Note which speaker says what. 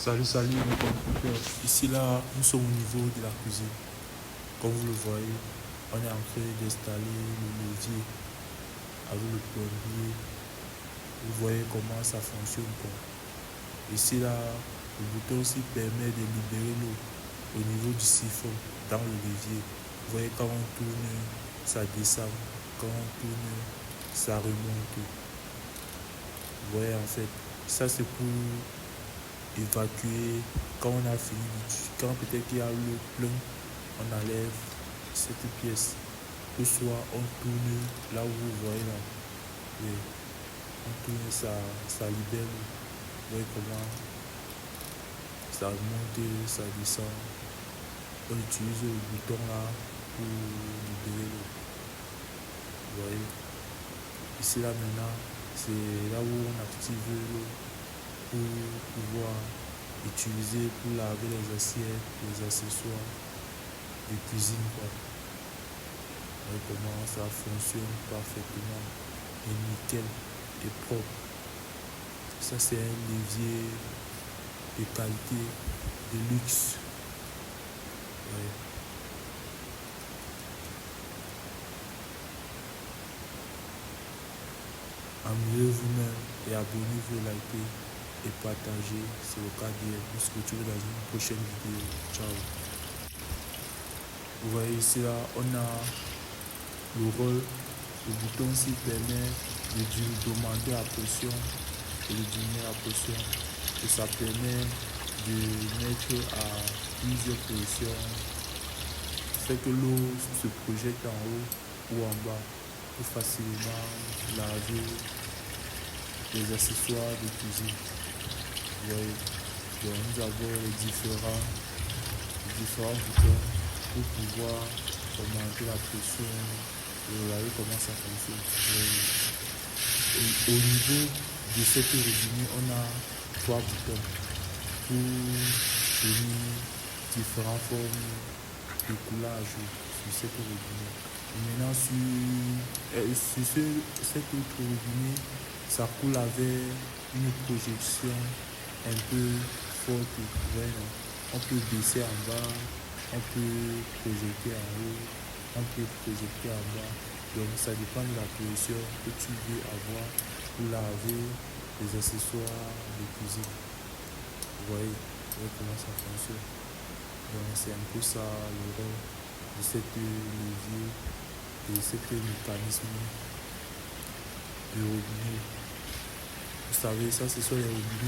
Speaker 1: Salut mes compétiteurs. Ici là, nous sommes au niveau de la cuisine. Comme vous le voyez, on est en train d'installer le levier avec le plombier. Vous voyez comment ça fonctionne quoi. Ici là, le bouton aussi permet de libérer l'eau au niveau du siphon dans le levier. Vous voyez quand on tourne, ça descend. Quand on tourne, ça remonte. Vous voyez en fait, ça c'est pour évacuer quand on a fini, quand peut-être qu'il y a l'eau plein, on enlève cette pièce. Que soit on tourne là où vous voyez là, et on tourne, ça libère l'eau. Vous voyez comment ça monte, ça descend. On utilise le bouton là pour libérer l'eau. Vous voyez, ici là maintenant, c'est là où on active l'eau pour pouvoir utiliser pour laver les assiettes, les accessoires de cuisine quoi. Vous voyez comment ça fonctionne parfaitement et nickel et propre. Ça c'est un levier de qualité, de luxe. Ouais. Amusez vous-même et abonnez-vous, likez et partagez. C'est le cas d'hier. On se retrouve dans une prochaine vidéo. Ciao. Vous voyez ici là, on a le rôle. Le bouton aussi permet de demander la pression et de diminuer la pression. Et ça permet de mettre à plusieurs pressions. Fait que l'eau se projette en haut ou en bas pour facilement laver les accessoires de cuisine. Vous voyez, donc nous avons les différents boutons pour pouvoir augmenter la pression. Vous voyez comment ça fonctionne. Et au niveau de cette robinet, on a 3 boutons pour donner différentes formes de coulage sur cette robinet. Et maintenant sur cette autre robinet, ça coule avec une projection un peu forte. On peut baisser en bas, on peut projeter en haut, on peut projeter en bas. Donc ça dépend de la pression que tu veux avoir pour laver les accessoires de cuisine. Vous voyez comment ça fonctionne. Donc c'est un peu ça le rôle de cette levier, de ce mécanisme de robinet. Vous savez, ça ce sont les robinets